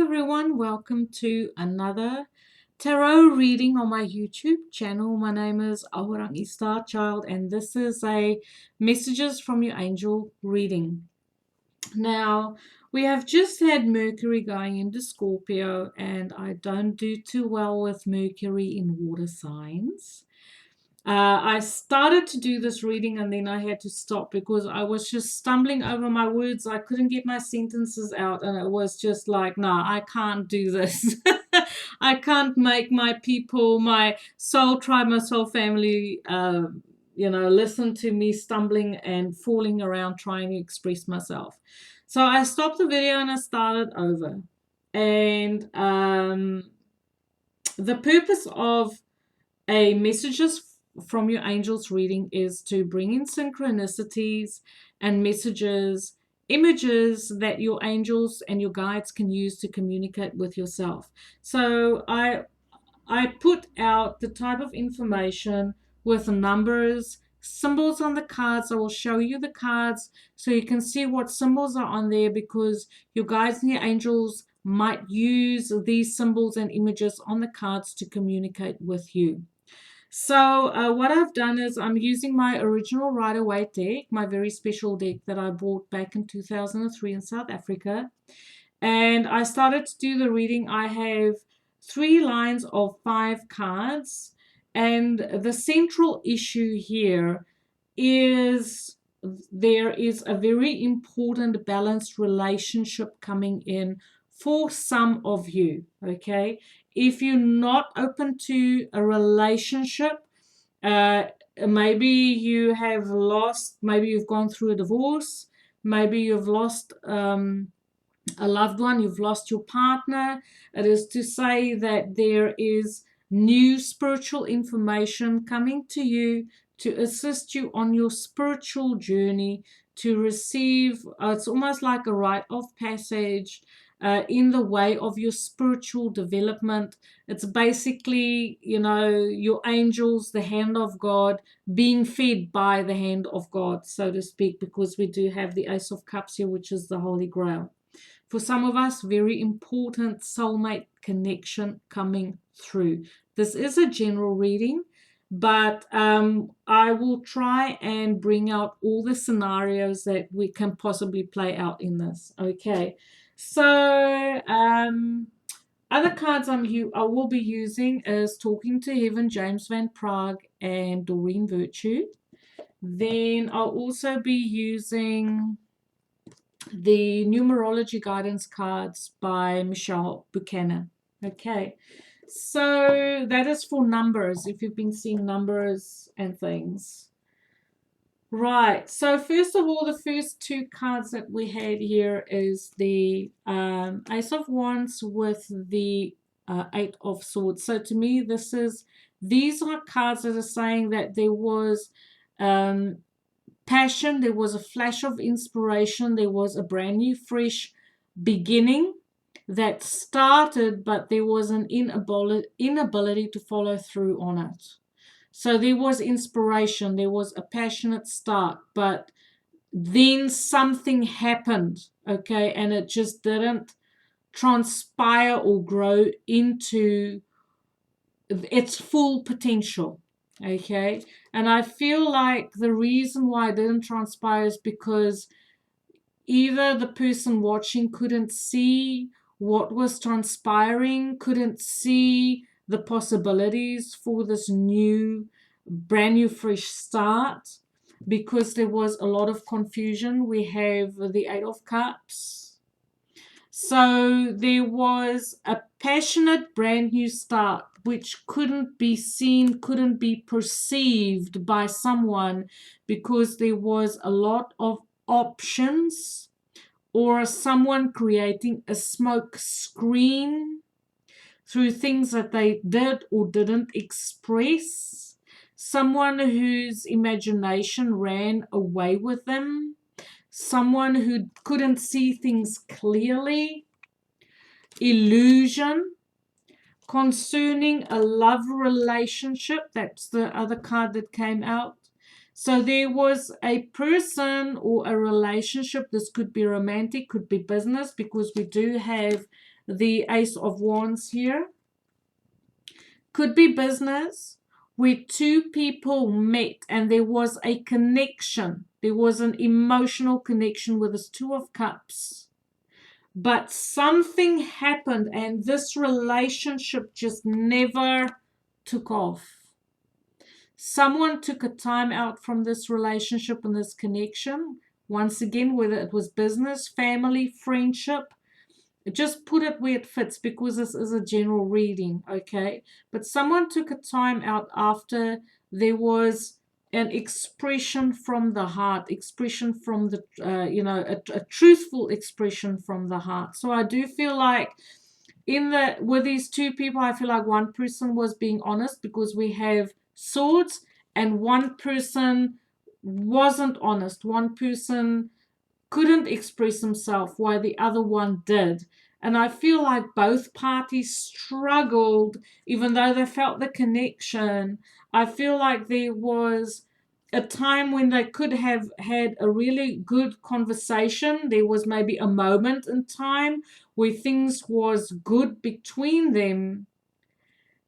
everyone, welcome to another tarot reading on my YouTube channel. My name is Ahorangi Starchild and this is a messages from your angel reading. Now, we have just had Mercury going into Scorpio and I don't do too well with Mercury in water signs. I started to do this reading and then I had to stop because I was just stumbling over my words. I couldn't get my sentences out and it was just like, no, I can't do this. I can't make my people, my soul tribe, my soul family, listen to me stumbling and falling around trying to express myself. So I stopped the video and I started over. And the purpose of a messages from your angels reading is to bring in synchronicities and messages, images that your angels and your guides can use to communicate with yourself. So I put out the type of information with numbers, symbols on the cards. I will show you the cards so you can see what symbols are on there, because your guides and your angels might use these symbols and images on the cards to communicate with you. So what I've done is I'm using my original Rider-Waite deck, my very special deck that I bought back in 2003 in South Africa. And I started to do the reading. I have 3 lines of 5 cards. And the central issue here is there is a very important balanced relationship coming in for some of you, okay? If you're not open to a relationship, maybe you have lost, maybe you've gone through a divorce, maybe you've lost a loved one, you've lost your partner. It is to say that there is new spiritual information coming to you to assist you on your spiritual journey, to receive, it's almost like a rite of passage in the way of your spiritual development. It's basically, your angels, the hand of God, being fed by the hand of God, so to speak, because we do have the Ace of Cups here, which is the Holy Grail. For some of us, very important soulmate connection coming through. This is a general reading, but I will try and bring out all the scenarios that we can possibly play out in this. Okay, so other cards I will be using is Talking to Heaven, James Van Prague, and Doreen Virtue. Then I'll also be using the numerology guidance cards by Michelle Buchanan. Okay, so that is for numbers, if you've been seeing numbers and things. Right, so first of all, the first 2 cards that we had here is the Ace of Wands with the 8 of Swords. So to me, these are cards that are saying that there was passion, there was a flash of inspiration, there was a brand new, fresh beginning that started, but there was an inability to follow through on it. So there was inspiration, there was a passionate start, but then something happened, okay, and it just didn't transpire or grow into its full potential. Okay, and I feel like the reason why it didn't transpire is because either the person watching couldn't see what was transpiring, couldn't see the possibilities for this brand new fresh start, because there was a lot of confusion. We have the 8 of Cups. So there was a passionate brand new start which couldn't be seen, couldn't be perceived by someone, because there was a lot of options, or someone creating a smoke screen through things that they did or didn't express, someone whose imagination ran away with them, someone who couldn't see things clearly, illusion concerning a love relationship. That's the other card that came out. So there was a person or a relationship. This could be romantic, could be business, because we do have the Ace of Wands here. Could be business where two people met and there was a connection. There was an emotional connection with this Two of Cups. But something happened and this relationship just never took off. Someone took a time out from this relationship and this connection. Once again, whether it was business, family, friendship, just put it where it fits because this is a general reading, okay? But someone took a time out after there was an expression from the heart, expression from the, a truthful expression from the heart. So I do feel like with these two people, I feel like one person was being honest because we have swords, and one person wasn't honest. One person couldn't express himself while the other one did. And I feel like both parties struggled, even though they felt the connection. I feel like there was a time when they could have had a really good conversation. There was maybe a moment in time where things was good between them.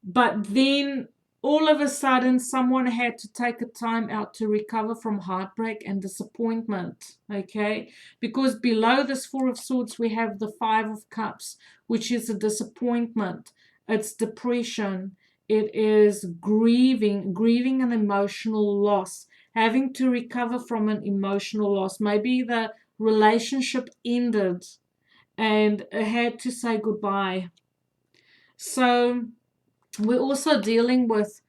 But then all of a sudden, someone had to take a time out to recover from heartbreak and disappointment, okay? Because below this Four of Swords, we have the Five of Cups, which is a disappointment. It's depression. It is grieving an emotional loss, having to recover from an emotional loss. Maybe the relationship ended and had to say goodbye. So we're also dealing with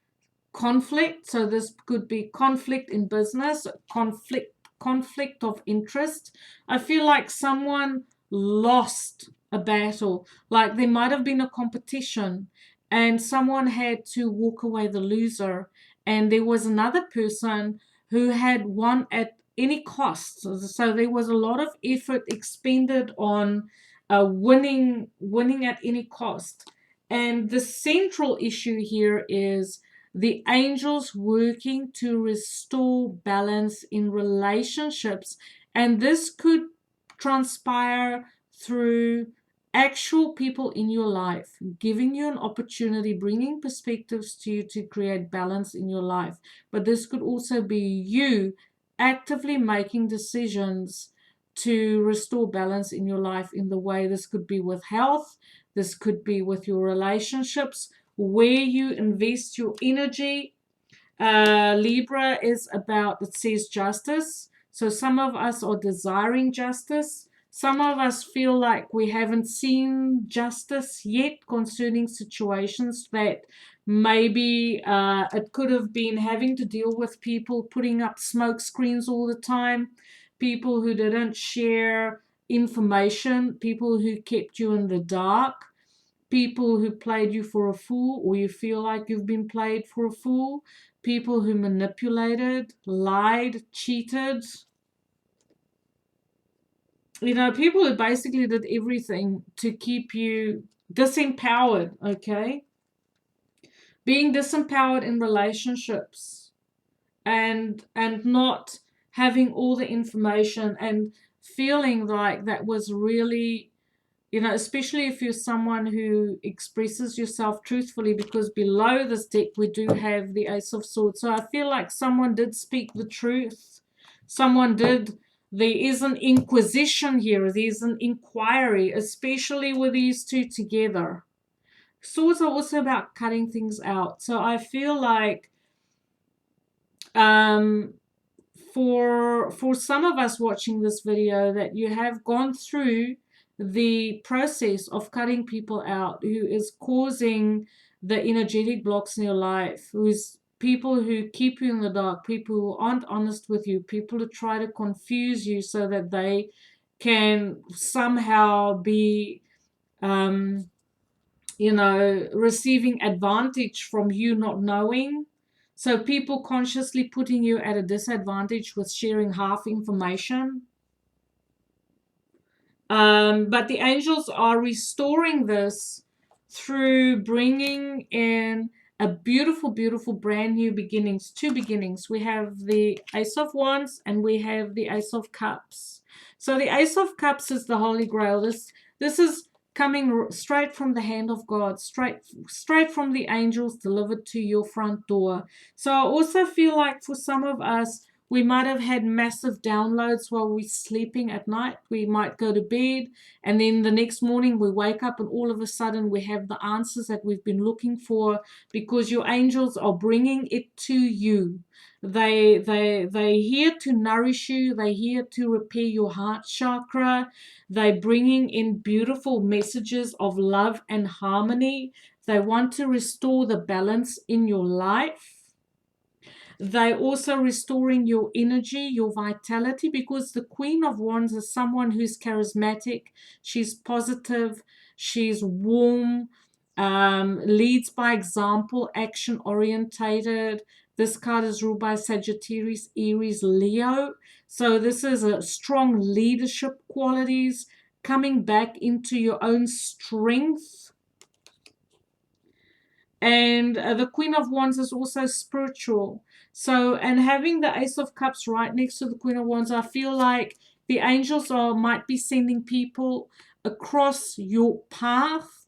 conflict. So this could be conflict in business, conflict of interest. I feel like someone lost a battle. Like there might have been a competition and someone had to walk away the loser. And there was another person who had won at any cost. So there was a lot of effort expended on winning at any cost. And the central issue here is the angels working to restore balance in relationships. And this could transpire through actual people in your life, giving you an opportunity, bringing perspectives to you to create balance in your life. But this could also be you actively making decisions to restore balance in your life in the way. This could be with health, this could be with your relationships, where you invest your energy. Libra is about, it says justice. So some of us are desiring justice. Some of us feel like we haven't seen justice yet concerning situations that maybe it could have been having to deal with people putting up smoke screens all the time, people who didn't share information, people who kept you in the dark, people who played you for a fool, or you feel like you've been played for a fool, people who manipulated, lied, cheated. People who basically did everything to keep you disempowered, okay? Being disempowered in relationships and not having all the information and feeling like that was really, especially if you're someone who expresses yourself truthfully, because below this deck we do have the Ace of Swords. So I feel like someone did speak the truth. There is an inquisition here. There's an inquiry, especially with these two together. Swords are also about cutting things out. So I feel like for some of us watching this video, that you have gone through the process of cutting people out who is causing the energetic blocks in your life, who's people who keep you in the dark, people who aren't honest with you, people who try to confuse you so that they can somehow be receiving advantage from you not knowing. So people consciously putting you at a disadvantage with sharing half information. But the angels are restoring this through bringing in a beautiful, beautiful brand new beginnings, two beginnings. We have the Ace of Wands and we have the Ace of Cups. So the Ace of Cups is the Holy Grail. This is coming straight from the hand of God, straight from the angels delivered to your front door. So I also feel like for some of us, we might have had massive downloads while we're sleeping at night. We might go to bed, and then the next morning we wake up, and all of a sudden we have the answers that we've been looking for, because your angels are bringing it to you. They're here to nourish you. They're here to repair your heart chakra. They're bringing in beautiful messages of love and harmony. They want to restore the balance in your life. They're also restoring your energy, your vitality, because the Queen of Wands is someone who's charismatic. She's positive. She's warm. Leads by example, action orientated. This card is ruled by Sagittarius, Aries, Leo. So this is a strong leadership qualities, coming back into your own strength. And the Queen of Wands is also spiritual. So, and having the Ace of Cups right next to the Queen of Wands, I feel like the angels might be sending people across your path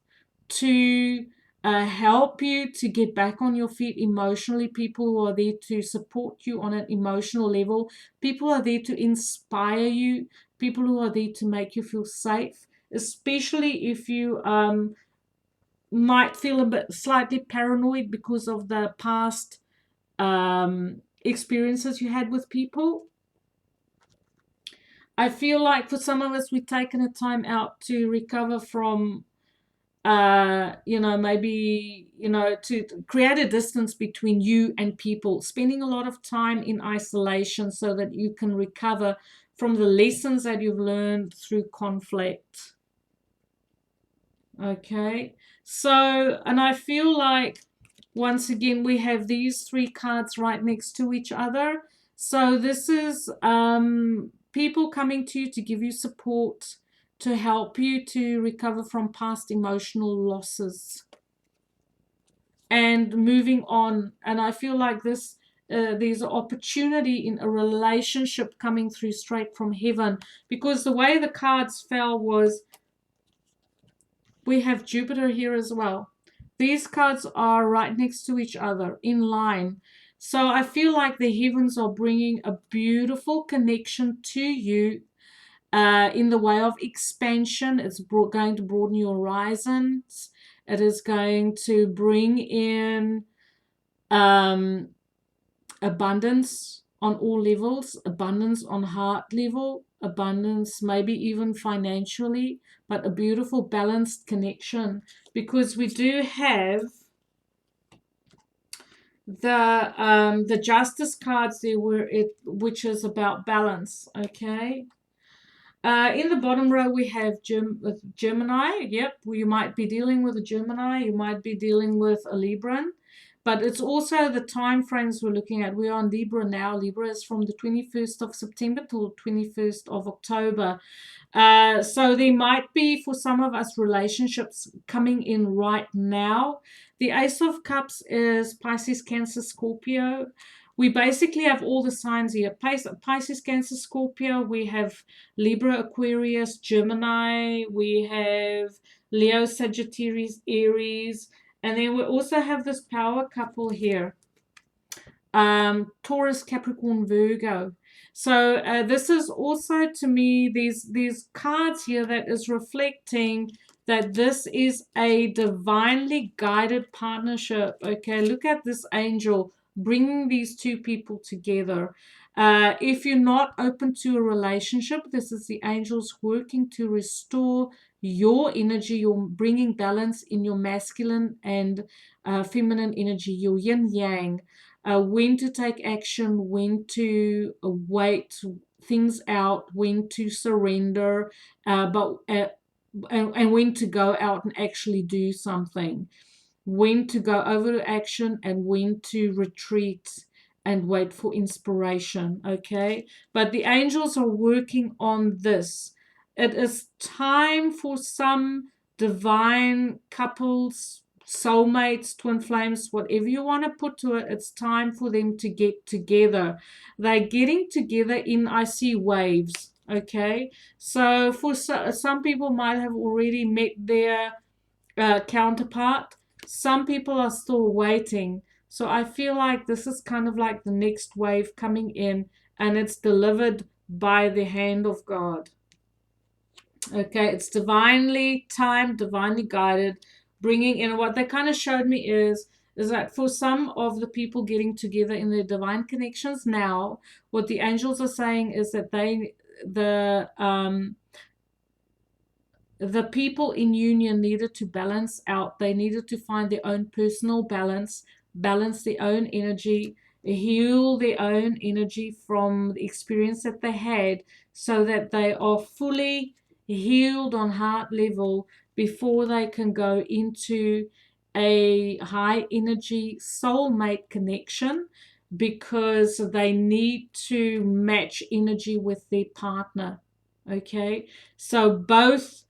to help you to get back on your feet emotionally. People who are there to support you on an emotional level. People are there to inspire you. People who are there to make you feel safe, especially if you might feel a bit slightly paranoid because of the past experiences you had with people. I feel like for some of us, we've taken a time out to recover from, maybe, to create a distance between you and people, spending a lot of time in isolation so that you can recover from the lessons that you've learned through conflict. Okay, so, and I feel like once again we have these three cards right next to each other. So this is people coming to you to give you support, to help you to recover from past emotional losses and moving on. And I feel like this there's an opportunity in a relationship coming through straight from heaven, because the way the cards fell was, we have Jupiter here as well. These cards are right next to each other in line. So I feel like the heavens are bringing a beautiful connection to you in the way of expansion. It's going to broaden your horizons. It is going to bring in abundance on all levels, abundance on heart level, abundance maybe even financially, but a beautiful balanced connection, because we do have the Justice cards there, which is about balance. Okay. In the bottom row, we have Gemini. Yep, you might be dealing with a Gemini. You might be dealing with a Libran. But it's also the time frames we're looking at. We are on Libra now. Libra is from the 21st of September till 21st of October. So there might be, for some of us, relationships coming in right now. The Ace of Cups is Pisces, Cancer, Scorpio. We basically have all the signs here. Pisces, Cancer, Scorpio. We have Libra, Aquarius, Gemini. We have Leo, Sagittarius, Aries. And then we also have this power couple here. Taurus, Capricorn, Virgo. So this is also, to me, these cards here that is reflecting that this is a divinely guided partnership. Okay, look at this angel bringing these two people together. If you're not open to a relationship, this is the angels working to restore your energy. You're bringing balance in your masculine and feminine energy, your yin yang. When to take action, when to wait things out, when to surrender, and when to go out and actually do something, when to go over to action and when to retreat and wait for inspiration. Okay, but the angels are working on this. It is time for some divine couples, soulmates, twin flames, whatever you want to put to it. It's time for them to get together. They're getting together in, I see waves. Okay, so for some people might have already met their counterpart. Some people are still waiting. So I feel like this is kind of like the next wave coming in, and it's delivered by the hand of God. Okay, it's divinely timed, divinely guided, bringing in what they kind of showed me is that for some of the people getting together in their divine connections now, what the angels are saying is that the people in union needed to balance out. They needed to find their own personal balance, balance their own energy, heal their own energy from the experience that they had, so that they are fully healed on heart level before they can go into a high energy soulmate connection, because they need to match energy with their partner. Okay, so both,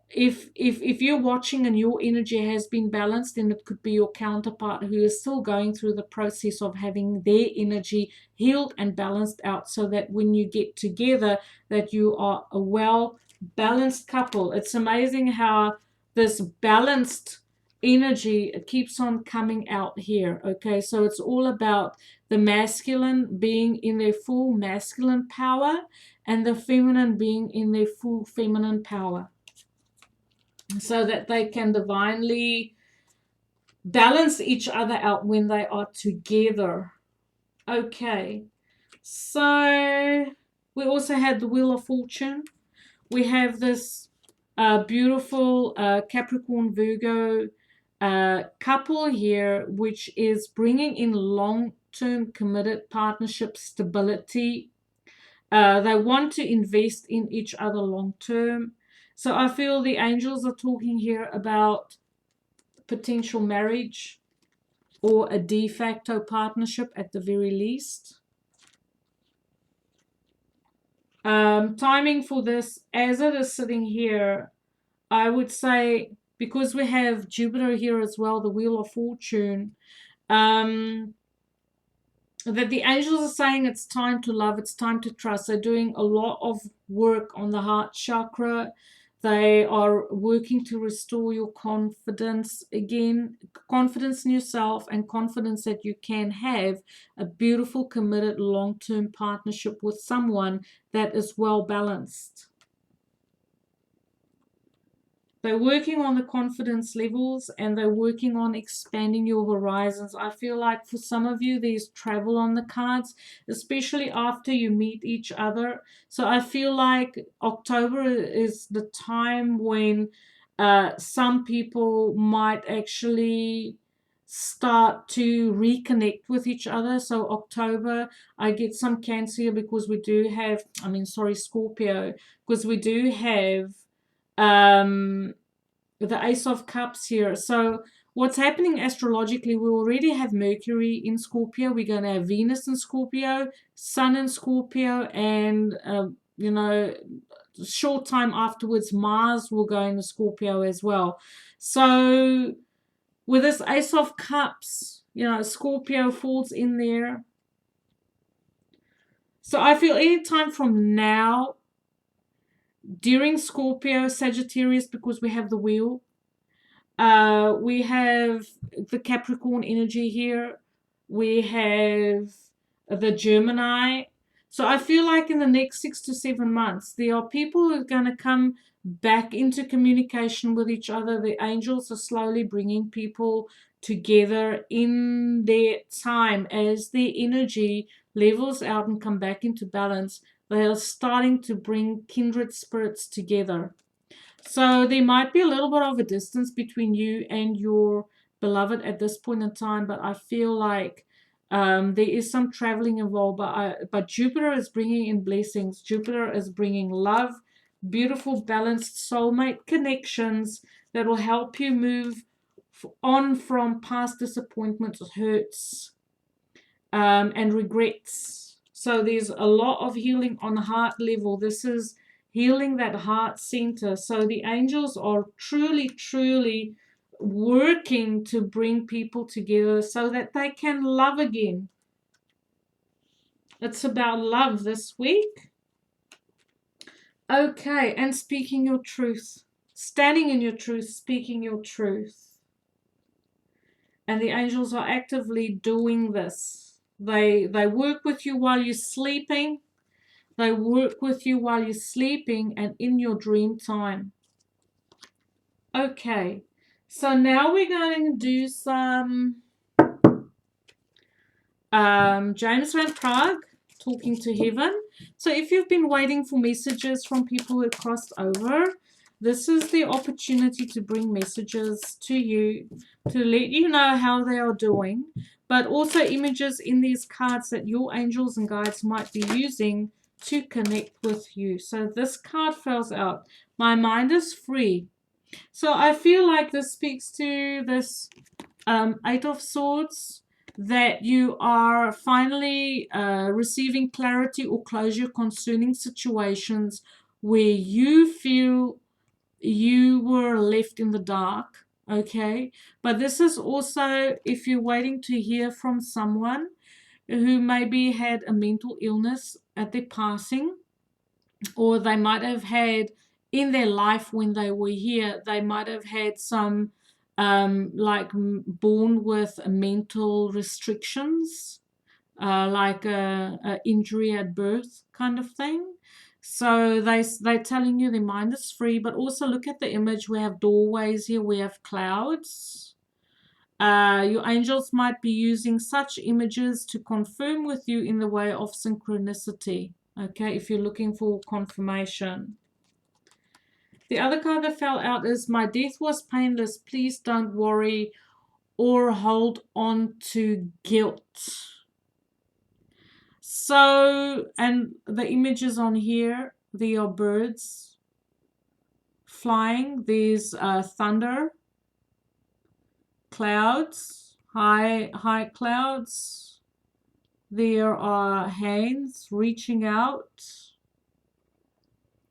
if you're watching and your energy has been balanced, then it could be your counterpart who is still going through the process of having their energy healed and balanced out, so that when you get together, that you are a well balanced couple. It's amazing how this balanced energy, it keeps on coming out here. Okay, so it's all about the masculine being in their full masculine power, and the feminine being in their full feminine power, so that they can divinely balance each other out when they are together. Okay, so we also had the Wheel of Fortune. We have this beautiful Capricorn Virgo couple here, which is bringing in long-term committed partnership stability. They want to invest in each other long term. So I feel the angels are talking here about potential marriage or a de facto partnership at the very least. Timing for this, as it is sitting here, I would say, because we have Jupiter here as well, the Wheel of Fortune, that the angels are saying it's time to love, it's time to trust. They're doing a lot of work on the heart chakra. They are working to restore your confidence again, confidence in yourself, and confidence that you can have a beautiful, committed, long-term partnership with someone that is well balanced. They're working on the confidence levels, and they're working on expanding your horizons. I feel like for some of you, there's travel on the cards, especially after you meet each other. So I feel like October is the time when some people might actually start to reconnect with each other. So October, I get some Cancer here, because we do have, Scorpio, because we do have the Ace of Cups here. So what's happening astrologically, we already have Mercury in Scorpio. We're going to have Venus in Scorpio, Sun in Scorpio, and, short time afterwards, Mars will go into Scorpio as well. So with this Ace of Cups, Scorpio falls in there. So I feel anytime from now, during Scorpio, Sagittarius, because we have the wheel, we have the Capricorn energy here. We have the Gemini. So I feel like in the next 6 to 7 months, there are people who are going to come back into communication with each other. The angels are slowly bringing people together in their time as their energy levels out and come back into balance. They are starting to bring kindred spirits together. So there might be a little bit of a distance between you and your beloved at this point in time, but I feel like there is some traveling involved. But Jupiter is bringing in blessings. Jupiter is bringing love, beautiful, balanced soulmate connections that will help you move on from past disappointments, hurts, and regrets. So there's a lot of healing on heart level. This is healing that heart center. So the angels are truly, truly working to bring people together so that they can love again. It's about love this week. Okay, and speaking your truth. Standing in your truth, speaking your truth. And the angels are actively doing this. They work with you while you're sleeping. They work with you while you're sleeping and in your dream time. Okay, so now we're going to do some James Van Prague, Talking to Heaven. So if you've been waiting for messages from people who crossed over, this is the opportunity to bring messages to you, to let you know how they are doing, but also images in these cards that your angels and guides might be using to connect with you. So this card fills out, my mind is free. So I feel like this speaks to this Eight of Swords, that you are finally receiving clarity or closure concerning situations where you feel you were left in the dark. Okay, but this is also if you're waiting to hear from someone who maybe had a mental illness at their passing, or they might have had in their life when they were here, they might have had some born with mental restrictions, like a injury at birth kind of thing. So they're telling you their mind is free, but also look at the image. We have doorways here, we have clouds. Your angels might be using such images to confirm with you in the way of synchronicity. Okay, if you're looking for confirmation. The other card that fell out is my death was painless. Please don't worry or hold on to guilt. So, and the images on here, there are birds flying. There's thunder, clouds, high clouds. There are hands reaching out.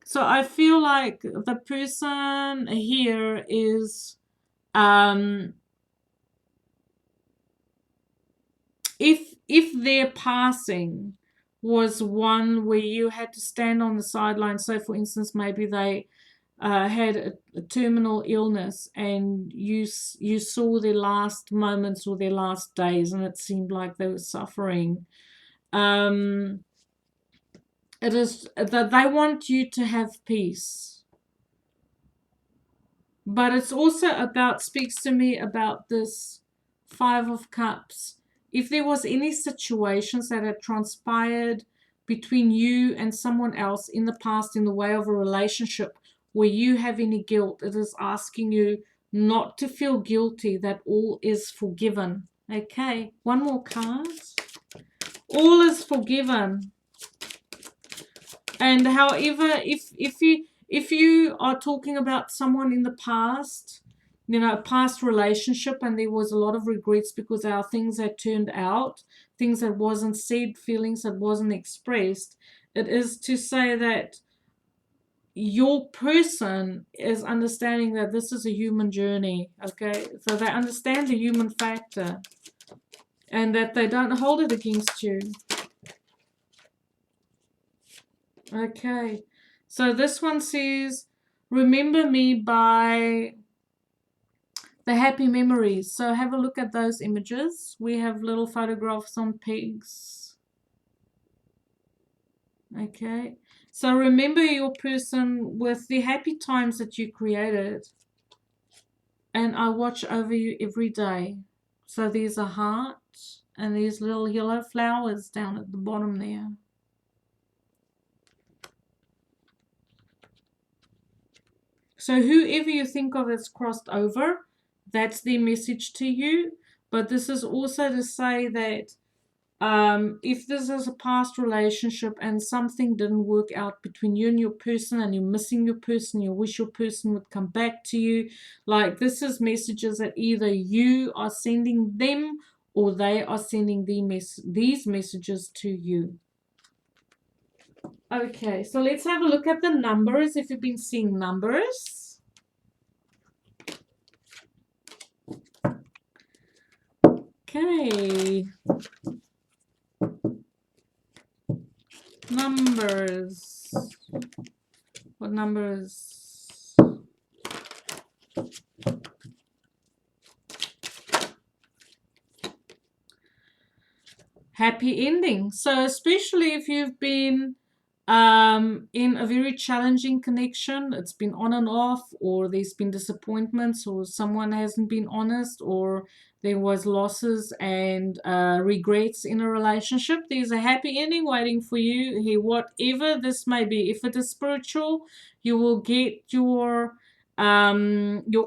So I feel like the person here is, if their passing was one where you had to stand on the sidelines. So for instance, maybe they had a terminal illness and you saw their last moments or their last days and it seemed like they were suffering. It is that they want you to have peace, but it's also about, speaks to me about this Five of Cups. If there was any situations that had transpired between you and someone else in the past in the way of a relationship where you have any guilt, it is asking you not to feel guilty, that all is forgiven. Okay, one more card. All is forgiven. And however, if you are talking about someone in the past, you know, a past relationship, and there was a lot of regrets because our things had turned out, things that wasn't said, feelings that wasn't expressed, it is to say that your person is understanding that this is a human journey. Okay, so they understand the human factor and that they don't hold it against you. Okay, so this one says, remember me by the happy memories. So have a look at those images. We have little photographs on pigs. Okay, so remember your person with the happy times that you created. And I watch over you every day. So there's a heart and these little yellow flowers down at the bottom there. So whoever you think of as crossed over, that's their message to you. But this is also to say that if this is a past relationship and something didn't work out between you and your person and you're missing your person, you wish your person would come back to you, like this is messages that either you are sending them or they are sending these messages to you. Okay, so let's have a look at the numbers if you've been seeing numbers. Okay. Numbers. What number is... happy ending. So especially if you've been in a very challenging connection, it's been on and off, or there's been disappointments, or someone hasn't been honest, or there was losses and regrets in a relationship, there's a happy ending waiting for you here, whatever this may be. If it is spiritual, you will get your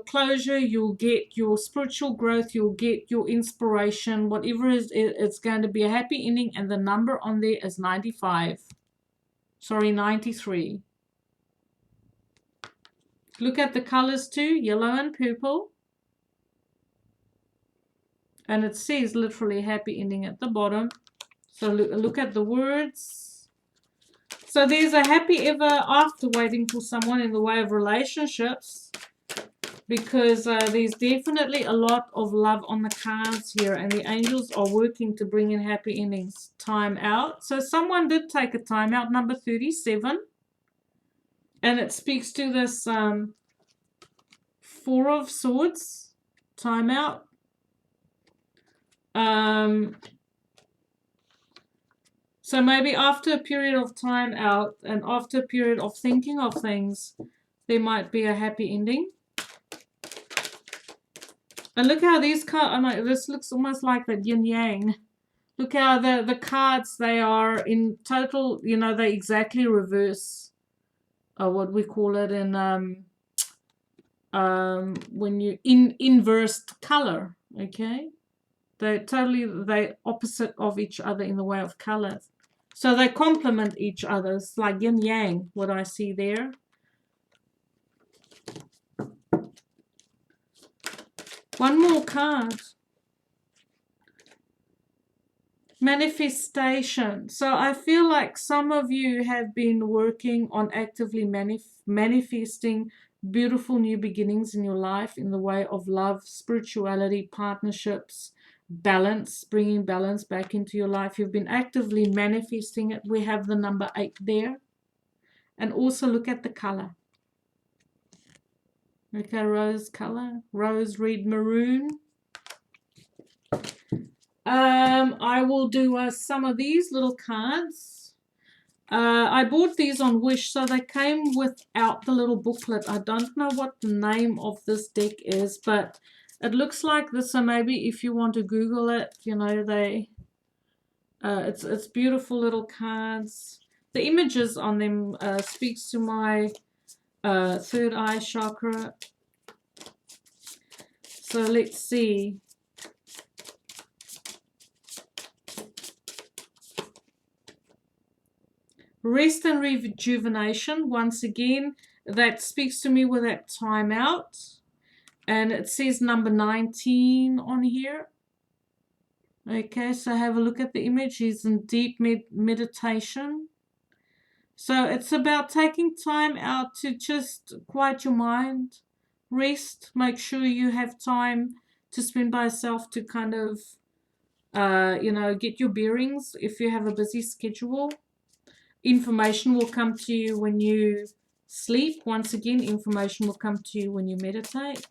closure, you'll get your spiritual growth, you'll get your inspiration, whatever it is, it's going to be a happy ending. And the number on there is 95. Sorry, 93. Look at the colors too, yellow and purple. And it says literally happy ending at the bottom. So look at the words. So there's a happy ever after waiting for someone in the way of relationships, because there's definitely a lot of love on the cards here, and the angels are working to bring in happy endings. Time out. So someone did take a time out, number 37. And it speaks to this Four of Swords, time out. So maybe after a period of time out and after a period of thinking of things, there might be a happy ending. And look how these cards, this looks almost like the yin yang. Look how the cards, they are in total, you know, they exactly reverse what we call it in when you inversed color, okay? They're opposite of each other in the way of color. So they complement each other. It's like yin yang, what I see there. One more card. Manifestation. So I feel like some of you have been working on actively manifesting beautiful new beginnings in your life in the way of love, spirituality, partnerships, balance, bringing balance back into your life. You've been actively manifesting it. We have the number 8 there. And also look at the color. Look at rose color. Rose, red, maroon. I will do some of these little cards. I bought these on Wish, so they came without the little booklet. I don't know what the name of this deck is, but it looks like this. So maybe if you want to Google it, you know, they it's beautiful little cards. The images on them speaks to my third eye chakra. So let's see. Rest and rejuvenation. Once again, that speaks to me with that time out. And it says number 19 on here. Okay, so have a look at the image. He's in deep meditation. So it's about taking time out to just quiet your mind, rest, make sure you have time to spend by yourself to kind of, you know, get your bearings if you have a busy schedule. Information will come to you when you sleep. Once again, information will come to you when you meditate.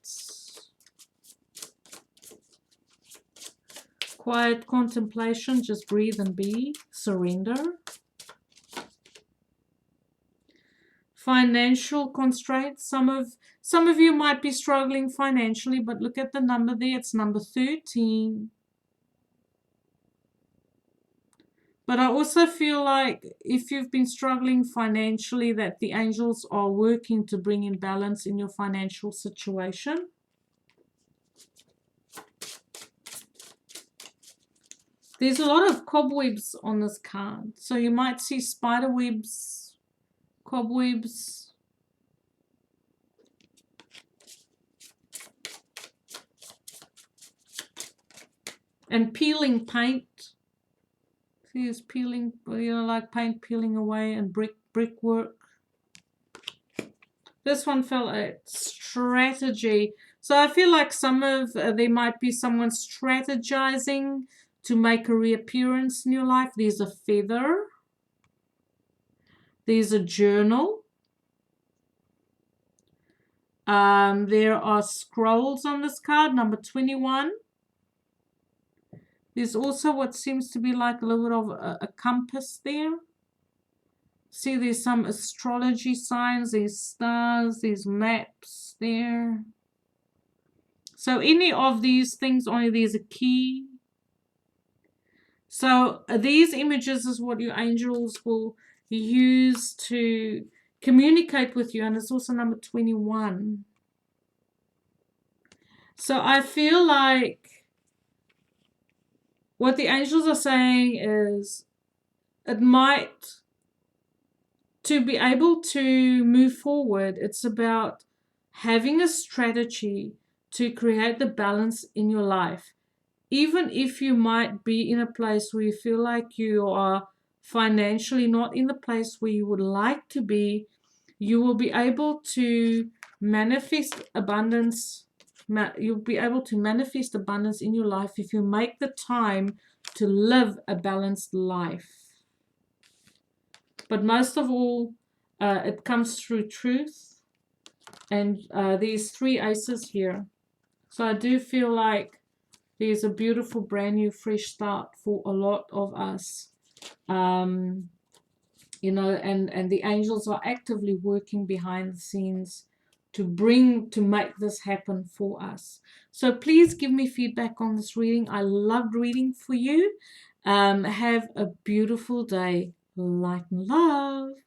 Quiet contemplation, just breathe and be. Surrender. Financial constraints. Some of you might be struggling financially, but look at the number there. It's number 13. But I also feel like if you've been struggling financially, that the angels are working to bring in balance in your financial situation. There's a lot of cobwebs on this card. So you might see spider webs, cobwebs. And peeling paint. See, it's peeling, you know, like paint peeling away, and brickwork. This one felt a strategy. So I feel like there might be someone strategizing to make a reappearance in your life. There's a feather. There's a journal. There are scrolls on this card, number 21. There's also what seems to be like a little bit of a compass there. See, there's some astrology signs, there's stars, there's maps there. So any of these things, only there's a key. So these images is what your angels will use to communicate with you. And it's also number 21. So I feel like what the angels are saying is it might, to be able to move forward, it's about having a strategy to create the balance in your life. Even if you might be in a place where you feel like you are financially not in the place where you would like to be, you will be able to manifest abundance. You'll be able to manifest abundance in your life if you make the time to live a balanced life. But most of all, it comes through truth. And these 3 aces here. So I do feel like there's a beautiful, brand new, fresh start for a lot of us. You know, and the angels are actively working behind the scenes to make this happen for us. So please give me feedback on this reading. I loved reading for you. Have a beautiful day. Light and love.